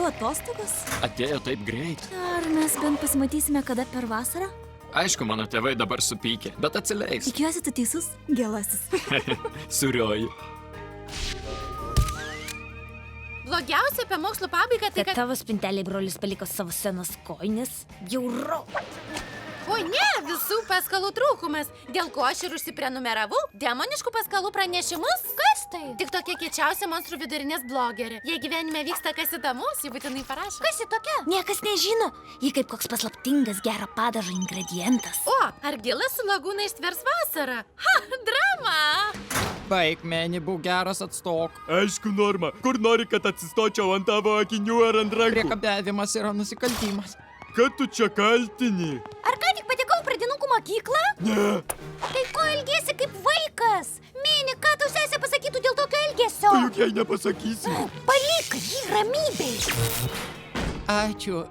jau atostogos? Atėjo taip greit. Ar mes bent pasimatysime kada per vasarą? Aišku, mano tėvai dabar supykę, bet atsileis. Tikiuosi, tu teisus, gėlasis. Surioju. Blogiausia apie mokslo pabaigą tai, Kad tavo spintelį brolis paliko savo senas kojines. Bjauru. O ne, visų paskalų trūkumas, dėl ko aš ir užsiprenumeravau demoniškų paskalų pranešimus. Kas tai? Tik tokia kiečiausia monstrų vidurinės blogerė. Jei gyvenime vyksta kas įdomus, ji būtinai parašo. Kas ji tokia? Niekas nežino. Ji kaip koks paslaptingas gero padažo ingredientas. O, ar gilas su lagūna ištvers vasarą? Ha, drama! Baik, meni, būk geras, atstok. Aišku, Norma, kur nori, kad atsistočiau ant tavo akinių ar ant rankų? Priekabiavimas yra nusikaltimas. Kad tu čia kaltini? Ar ką tik patekau į pradinukų mokyklą? Ne. Tai ko elgiesi kaip vaikas? Mini, ką tau sesė pasakytų dėl tokio elgesio? Tai juk jai nepasakysi. Palik jį ramybėj. Ačiū.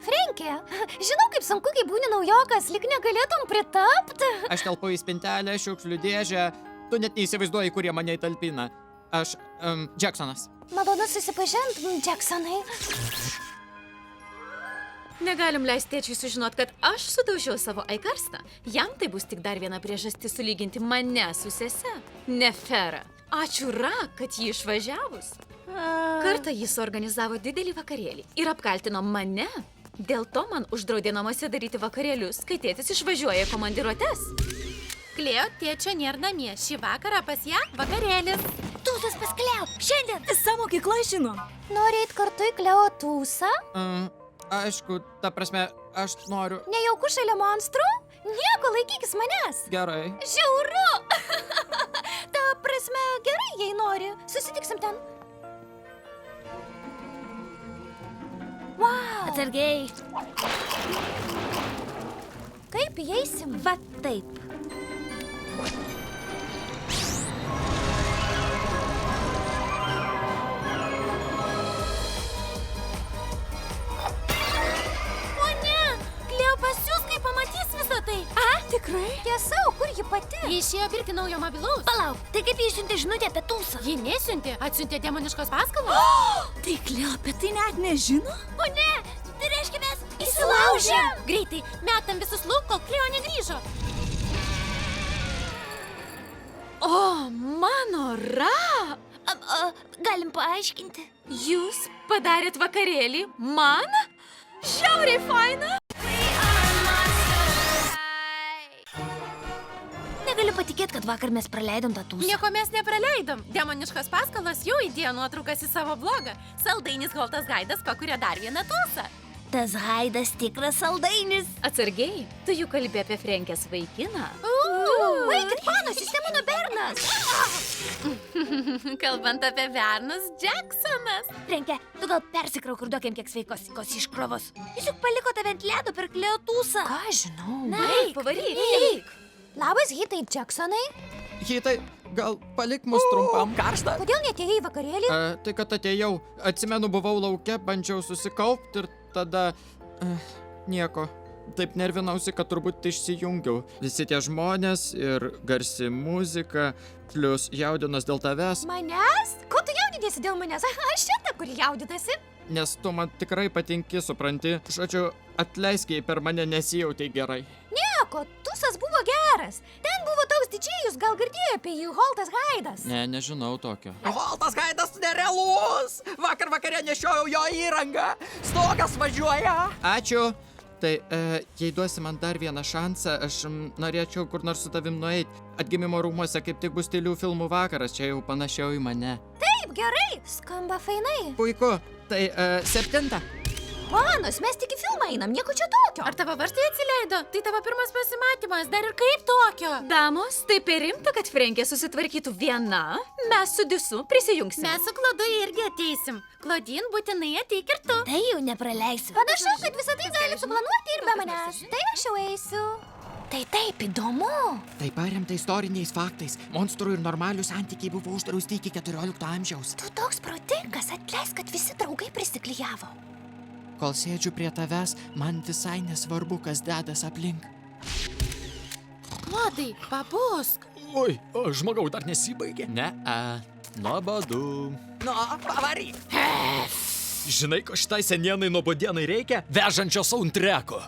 Frenkė, žinau, kaip sunku, kai būni naujokas, lyg negalėtum pritapti. Aš telpu į spintelę, šiukšlių dėžę. Tu net neįsivaizduoji, kurie mane įtalpina. Aš, Jacksonas. Malonu susipažinti, Jacksonai. Negalim leisti tėčiui sužinot, kad aš sudaužiau savo aikarstą. Jam tai bus tik dar viena priežastis sulyginti mane su sese. Nefera. Ačiū Ra, kad jį išvažiavus. Kartą jis organizavo didelį vakarėlį ir apkaltino mane. Dėl to man uždraudė namuose daryti vakarėlius, kai tėtis išvažiuoja komandiruotes. Kleo tėčio nėra namie. Šį vakarą pas ją vakarėlis. Tūsas pas Kleo. Šiandien. Visa mokykla žino. Nori eit kartu į Kleo tūsą? Aišku, ta prasme, aš noriu. Nejauku šalia monstrų? Nieko, laikykis manęs. Gerai. Žiauru! Ta prasme, gerai, jei nori. Susitiksim ten. Wow! Atsargiai. Kaip įeisim? Va taip. Tikrai? Tiesa, o kur ji pati? Ji išėjo pirkti naujo mobilaus. Palauk, tai kaip jis siuntė žinutę apie tūsą? Ji nesiuntė, atsiuntė demoniškos paskalos. Tai Kleo apie tai net nežino? O ne, tai reiškia mes įsilaužėm. Greitai, metam visus lauk, kol Kleo negrįžo. O, mano Ra! Galim paaiškinti? Jūs padarėt vakarėlį man? Žiauriai faina! Negaliu patikėti, kad vakar mes praleidom tą tūsą. Nieko mes nepraleidom. Demoniškos paskalos jau įdėjo nuotraukas į savo blogą. Saldainis Holtas Gaidas pakuria dar vieną tūsą. Tas Haidas tikras saldainis. Atsargiai, tu juk kalbi apie Frenkės vaikiną. Vaikit, panas, jis ne mano bernas. Kalbant apie bernus, Jacksonas. Frenke, tu gal persikrauk ir duokim kiek sveikos iškrovos. Jis juk paliko tave ant ledo per Kleo tūsą. Ką žinau? Na, Eik, pavaryk, eik. Labas, Hitai, Jacksonai. Hitai, gal palik mus trumpam. Karšta? Kodėl neatėjai į vakarėlį? Tai kad atėjau. Atsimenu, buvau lauke, bandžiau susikaupti ir tada... nieko. Taip nervinausi, kad turbūt išsijungiau. Visi tie žmonės ir garsi muzika, plius jaudinas dėl tavęs. Manęs? Ko tu jaudiniesi dėl manęs? Aš čia ta, kuri jaudinasi. Nes tu man tikrai patinki, supranti. Žodžiu, atleisk, jei per mane nesijautei gerai. Nieko, tūsas buvo geras. Ten buvo toks didžėjus, gal girdėjai apie jį, Holtas Gaidas. Ne, nežinau tokio. Holtas Gaidas nerealus! Vakar vakare nešiojau jo įrangą. Stogas važiuoja. Ačiū. Tai, jei duosi man dar vieną šansą, aš norėčiau kur nors su tavim nueiti. Atgimimo rūmuose kaip tik bus tylių filmų vakaras, čia jau panašiau į mane. Taip, gerai, skamba fainai. Puiku. Tai, 7. Panas, mes tik į filmą einam, nieko čia tokio. Ar tavo varžtai atsileido? Tai tavo pirmas pasimatymas, dar ir kaip tokio? Damos, tai per rimta, kad Frenkė susitvarkytų viena. Mes su Disu prisijungsim. Mes su Klodu irgi ateisim. Klodin, būtinai ateik ir tu. Tai jau nepraleisiu. Panašu, kad visą tai gali suplanuoti ir be manęs. Tai aš jau eisiu. Tai taip įdomu. Tai paremta istoriniais faktais. Monstrų ir normalių santykiai buvo uždrausti iki 14 amžiaus. Tu toks protingas, atleisk, kad visi draugai prisiklijavo. Kol sėdžiu prie tavęs, man visai nesvarbu, kas dedas aplink. Klodai, pabusk. Oi, žmogau, dar nesibaigė. Ne, nuobodu. Nu, pavaryk. Žinai, ko šitai senienai nuobodienai reikia? Vežančio soundtracko.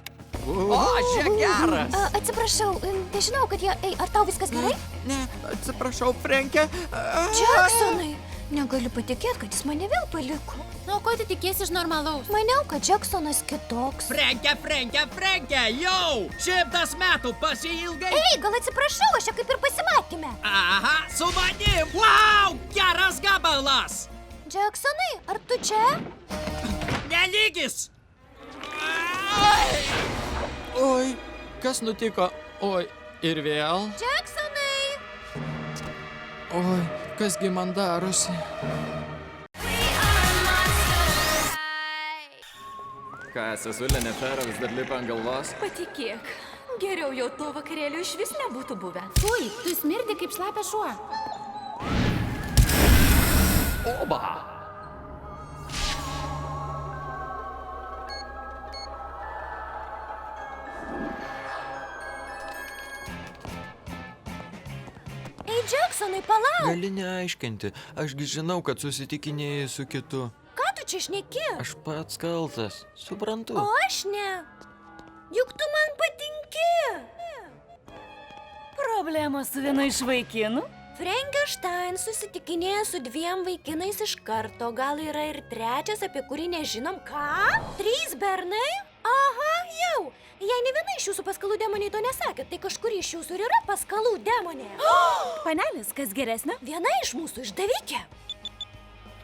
O, čia geras. Atsiprašau, nežinau, kad jie... Ei, ar tau viskas gerai? Ne, atsiprašau, Frenkė. Jacksonai! Negaliu patikėti, kad jis mane vėl paliko. Na, ko tu tikiesi iš normalaus? Maniau, kad Jacksonas kitoks. Frenkė, jau! 100 metų pasiilgai. Ei, gal atsiprašau, aš čia kaip ir pasimatėme. Aha, su manim. Wow, geras gabalas. Jacksonai, ar tu čia? Nelygis. Oi, kas nutiko? Oi, ir vėl? Jacksonai! Oi, kasgi man darosi? Ką, sesulė Nefera vis dar lipa ant galvos? Patikėk, geriau jau to vakarėlio iš vis nebūtų buvę. Fui, tu smirdi kaip šlapia šuo. Oba! Ei, Jacksonai, palauk! Gali neaiškinti, ašgi žinau, kad susitikinėjai su kitu. Ką tu čia šneki? Aš pats kaltas, suprantu. O aš ne. Juk tu man patinki. Problema su vienu iš vaikinų? Frankenstein susitikinėja su 2 vaikinais iš karto. Gal yra ir 3, apie kurį nežinom. Ką? 3 bernai? Aha, jau. Jei ne viena iš jūsų paskalų demonė to nesakė, tai kažkuri iš jūsų ir yra paskalų demonė. Panelis, kas geresnė? Viena iš mūsų išdavikė.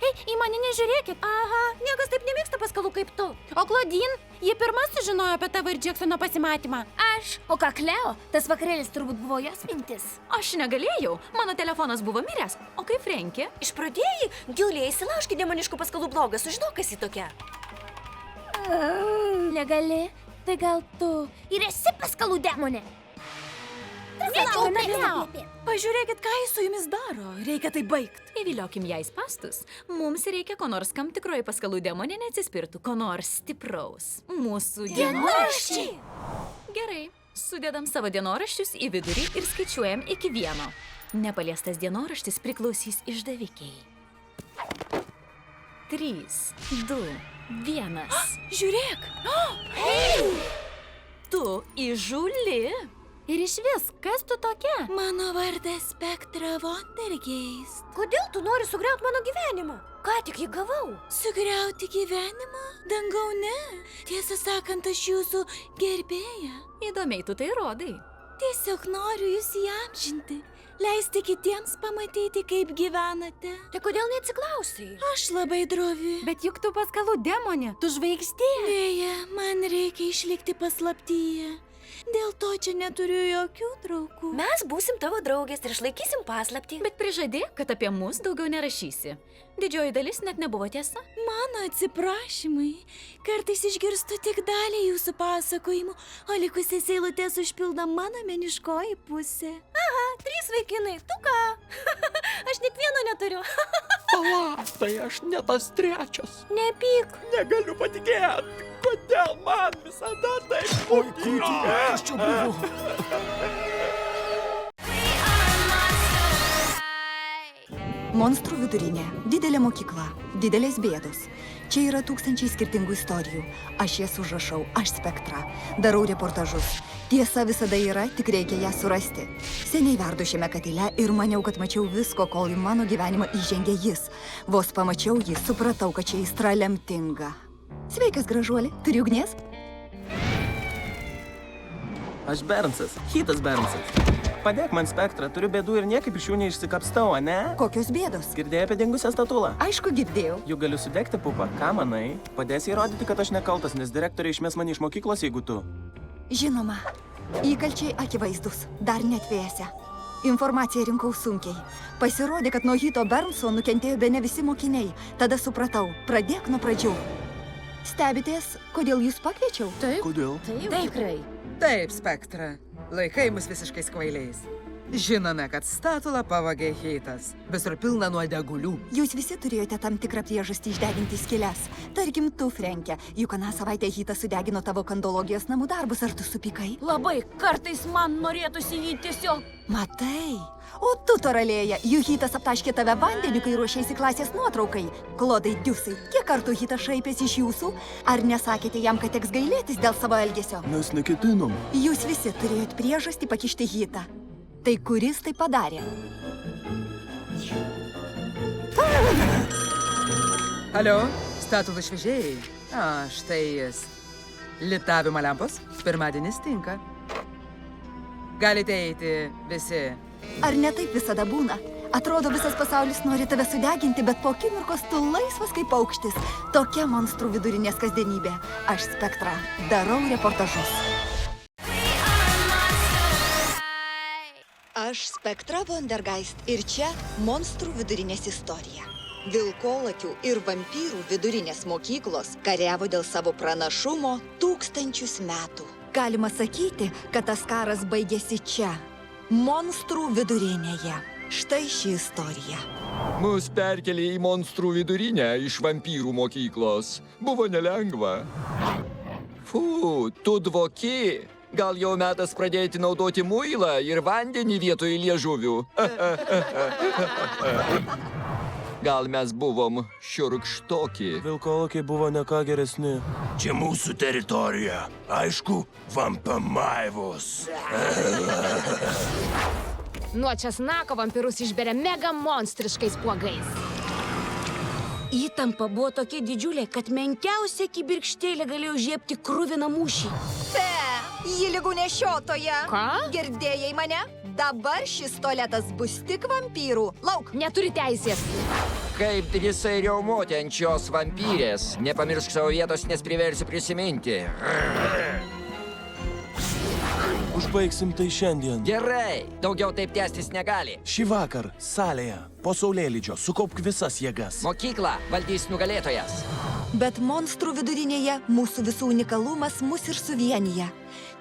Ei, į mane nežiūrėkit. Aha, niekas taip nemėgsta paskalų kaip tu. O Claudine, ji pirma sužinojo apie tavo ir Jacksono pasimatymą. Aš. O ką, Kleo? Tas vakarėlis turbūt buvo jos mintis. Aš negalėjau, mano telefonas buvo miręs. O kaip Frenkė? Išpradėjai, Giulija, įsilaužki demoniškų paskalų blogą, sužinok, kas ji tokia. Negali. Tai gal tu ir esi paskalų demonė? Pažiūrėkit, ką jis su jumis daro. Reikia tai baigti. Įviliokim ją į spastus. Mums reikia ko nors, kam tikroji paskalų demonė neatsispirtų, ko nors stipraus. Mūsų Dienoraščiai! Gerai, sudedam savo dienoraščius į vidurį ir skaičiuojam iki 1. Nepaliestas dienoraštis priklausys išdavikiai. 3, 2, 1. Žiūrėk. Tu įžūli. Ir iš vis, kas tu tokia? Mano vardas Spektra Wondergeist. Kodėl tu nori sugriauti mano gyvenimą? Ką tik jį gavau? Sugriauti gyvenimą? Dangau ne. Tiesą sakant, aš jūsų gerbėja. Įdomiai tu tai rodai. Tiesiog noriu jūs įamžinti. Leisti kitiems pamatyti, kaip gyvenate. Tai kodėl neatsiklausai? Aš labai drovi. Bet juk tu paskalų demonė, tu žvaigždė. Dėja, man reikia išlikti paslaptyje. Dėl to čia neturiu jokių draugų. Mes būsim tavo draugės ir išlaikysim paslaptį. Bet prižadėk, kad apie mus daugiau nerašysi. Didžioji dalis net nebuvo tiesa. Mano atsiprašymai. Kartais išgirstu tik dalį jūsų pasakojimų, o likusias eilutes užpildo mano meniškoji pusė. Aha, 3 vaikinai, tu ką? Aš net vieno neturiu. Pala, tai aš ne tas 3. Nepyk. Negaliu patikėti. Kodėl man visada taip būtų? Kas čia buvo? Monstrų vidurinė, didelė mokykla, didelės bėdos. Čia yra tūkstančiai skirtingų istorijų. Aš jas užrašau, aš Spektra. Darau reportažus. Tiesa visada yra, tik reikia ją surasti. Seniai verdu šiame katile ir maniau, kad mačiau visko, kol į mano gyvenimą įžengė jis. Vos pamačiau jį, supratau, kad čia aistra lemtinga. Sveikas, gražuolė. Turi ugnies? Aš Bernsas, Hitas Bernsas. Padėk man, Spektra, turiu bėdų ir niekaip iš jų neišsikapstau, ne? Kokios bėdos? Girdėjai apie dingusią statulą? Aišku, girdėjau. Juk galiu sudegti, pupa. Ką manai? Padėsi įrodyti, kad aš nekaltas, nes direktorė išmes mane iš mokyklos, jeigu tu. Žinoma. Įkalčiai akivaizdus. Dar netvėsia. Informaciją rinkau sunkiai. Pasirodė, kad nuo Hito Bernso nukentėjo bene visi mokiniai. Tada supratau. Pradėk nuo pradžių. Stebitės, kodėl jūs pakviečiau? Kodėl? Tikrai. Taip, Spektra. Laikai mus visiškai kvailiais. Žinome, kad statulą pavagė Hitas, visur pilna nuodegulių. Jūs visi turėjote tam tikrą priežastį išdeginti skyles. Tarkim, tu, Frenke, juk aną savaitę Hitas sudegino tavo kandologijos namų darbus, ar tu supykai? Labai, kartais man norėtųsi jį tiesiog... Matai? O tu, Toralėja, juk Hitas aptaškė tave vandeniu, kai ruošėsi klasės nuotraukai. Klodai Diusai, kiek kartų Hitas šaipėsi iš jūsų? Ar nesakėte jam, kad teks gailėtis dėl savo elgesio? Mes neketinom. Jūs visi turėjot priežastį pakišti Hitą. Tai kuris tai padarė? Alio, statulų švežėjai. Štai jis. Litavimo lempos, pirmadienis tinka. Galite eiti visi. Ar ne taip visada būna? Atrodo, visas pasaulis nori tave sudeginti, bet po akimirkos tu laisvas kaip paukštis. Tokia monstrų vidurinės kasdienybė. Aš Spektra. Darau reportažus. Aš Spektra Vondergeist ir čia monstrų vidurinės istorija. Vilkolakių ir vampyrų vidurinės mokyklos kariavo dėl savo pranašumo 1000 metų. Galima sakyti, kad tas karas baigėsi čia, monstrų vidurinėje. Štai ši istorija. Mus perkelė į monstrų vidurinę iš vampyrų mokyklos. Buvo nelengva. Fu, tu dvoki. Gal jau metas pradėti naudoti muilą ir vandenį vietoj liežuvių? Gal mes buvom šiurkštoki? Vilkolakiai buvo ne ką geresni. Čia mūsų teritorija. Aišku, vampamaivos. Nuo česnako vampirus išberia mega monstriškais puogais. Įtampa buvo tokia didžiulė, kad menkiausia kibirkštėlė galėjo žiepti kruviną mūšį. Ji ligų nešiotoja. Ką? Girdėjai mane? Dabar šis tualetas bus tik vampyrų. Lauk! Neturi teisės. Kaip drįsai riaumoti ant šios vampyrės? Nepamiršk savo vietos, nes priversiu prisiminti. Užbaigsim tai šiandien. Gerai, daugiau taip tęstis negali. Šį vakar salėje po saulėlydžio sukaupk visas jėgas. Mokyklą valdys nugalėtojas. Bet monstrų vidurinėje mūsų visų unikalumas mus ir suvienyje.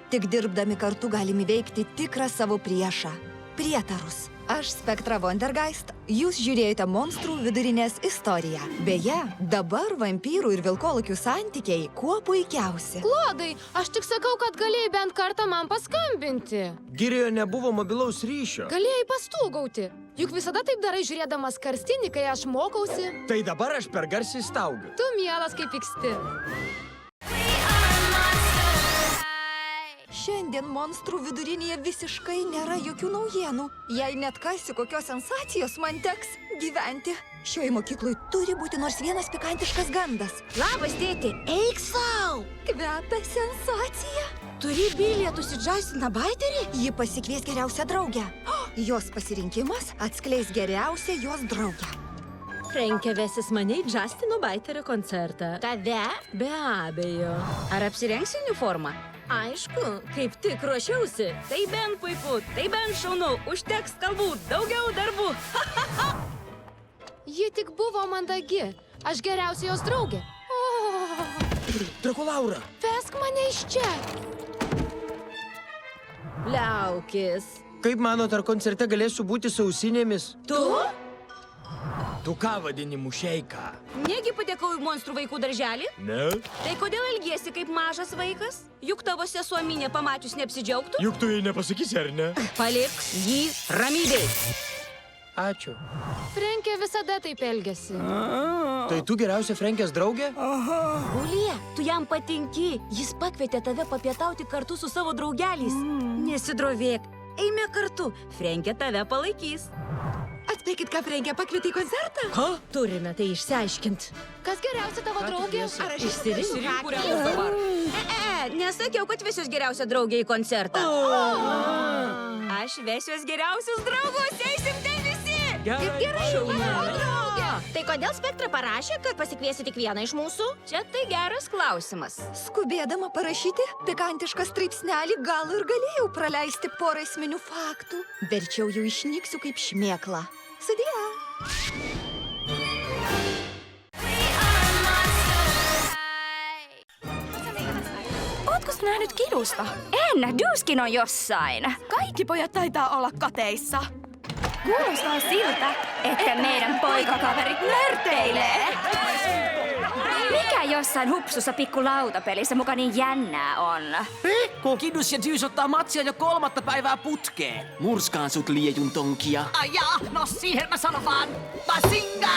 Tik dirbdami kartu galim įveikti tikrą savo priešą – prietarus. Aš Spektra Vondergeist, jūs žiūrėjote monstrų vidurinės istoriją. Beje, dabar vampyrų ir vilkolakių santykiai kuo puikiausi. Klodai, aš tik sakau, kad galėjai bent kartą man paskambinti. Girioje nebuvo mobilaus ryšio. Galėjai pastūgauti. Juk visada taip darai žiūrėdamas karstinį, kai aš mokausi. Tai dabar aš per garsiai staugiu. Tu mielas kaip pyksti. Šiandien monstrų vidurinėje visiškai nėra jokių naujienų. Jei net kasi kokios sensacijos man teks gyventi. Šioje mokykloje turi būti nors vienas pikantiškas gandas. Labas, tėti, eik sau! Kvepia sensacija. Turi bilietus į Justiną Baiterį? Ji pasikvies geriausią draugę. Jos pasirinkimas atskleis geriausią jos draugę. Frenke vesis mane į Justino Baiterio koncertą. Tave? Be abejo. Ar apsirengsi uniformą? Aišku, kaip tik ruošiausi. Tai bent puiku, tai bent šaunu. Užteks kalbų, daugiau darbų. Ji tik buvo mandagi. Aš geriausia jos draugė. Drakulaura. Vesk mane iš čia. Liaukis. Kaip manot, ar koncerte galėsiu būti su ausinėmis? Tu? Tu ką vadini mušeiką? Negi patekau į monstrų vaikų darželį? Ne. Tai kodėl elgiesi kaip mažas vaikas? Juk tavo sesuo Minė pamačius neapsidžiaugtų? Juk tu jai nepasakysi, ar ne? Palik jį ramybėj. Ačiū. Frenke visada taip elgiasi. Tai tu geriausia Frenkės draugė? Ulie, tu jam patinki. Jis pakvietė tave papietauti kartu su savo draugeliais. Nesidrovėk. Eime kartu. Frenkė tave palaikys. Atspėkit, ką Frenkė pakvietė į koncertą? Ką? Turime tai išsiaiškinti. Kas geriausia tavo draugė? Ar aš Išsirink kuriaus dabar. Nesakiau, kad vesiuos geriausią draugę į koncertą. Aš vesiuos geriausius draugus, eisim ten visi. Gerai. Tai kodėl Spektra parašė, kad pasikviesi tik vieną iš mūsų? Čia tai geras klausimas. Skubėdama parašyti pikantišką straipsnelį, gal ir galėjau praleisti porą esminių faktų. Verčiau jau išnyksiu kaip šmėkla. Sudie. O Ootko sä nähnyt Kidusta? En, Duskin on jossain. Kaikki pojat taitaa olla kateissa. Kuulostaa siltä, Että meidän poikakaverit nörteilee. Mikä jossain hupsussa pikku lautapelissä muka niin jännää on? Pikku! Kidus ja Zeus ottaa matsia jo 3. päivää putkeen. Murskaan sut liejun tonkia. Ai jaa, no siihen mä sanon vaan Bazinga!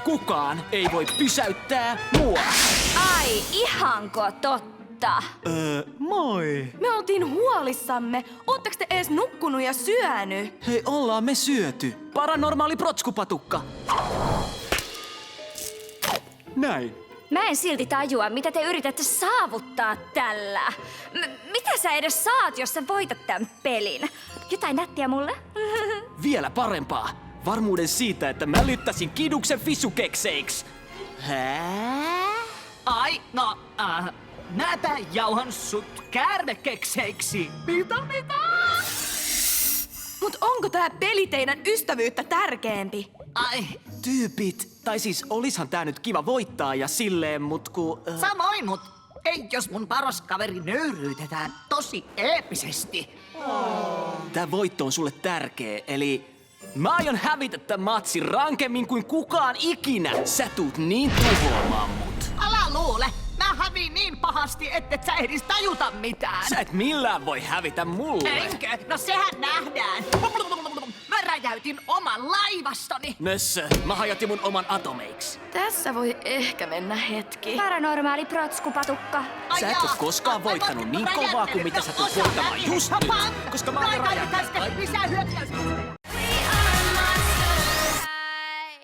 Kukaan ei voi pysäyttää mua. Ai, ihanko totta? Moi. me oltiin huolissamme. Ootteko te ees nukkunut ja syönyt? Hei, ollaan me syöty. Paranormaali protskupatukka. Näin. Mä en silti tajua, mitä te yritätte saavuttaa tällä. Mitä sä edes saat, jos sä voitat tämän pelin? Jotain nättiä mulle? Vielä parempaa. Varmuuden siitä, että mä lyttäsin Kiduksen fissukekseiksi. Hää? Ai, no, mäpä jauhan sut käärmekekseiksi. Mitä? Mut onko tää peli teidän ystävyyttä tärkeempi? Ai, Tyypit. Tai siis olishan tää nyt kiva voittaa ja silleen, mut ku... samoin, mut ei jos mun paras kaveri nöyryytetään tosi eeppisesti. Tää voitto on sulle tärkeä, eli... Mä aion hävitä tän matsin rankemmin kuin kukaan ikinä. Sä tuut niin tuhoamaan mut. Älä luule, mä häviin niin pahasti, ettet sä ehdis tajuta mitään. Sä et millään voi hävitä mulle. Enkö? No sehän nähdään. Mä räjäytin oman laivastoni. Nössö, mä hajotin mun oman atomeiksi. Tässä voi ehkä mennä hetki. Paranormaali protskupatukka. Sä et oo koskaan voittanut niin kovaa kuin mitä sä tulet voittamaan just nyt. Koska mä oon räjähtänyt. Lisää hyökkäys.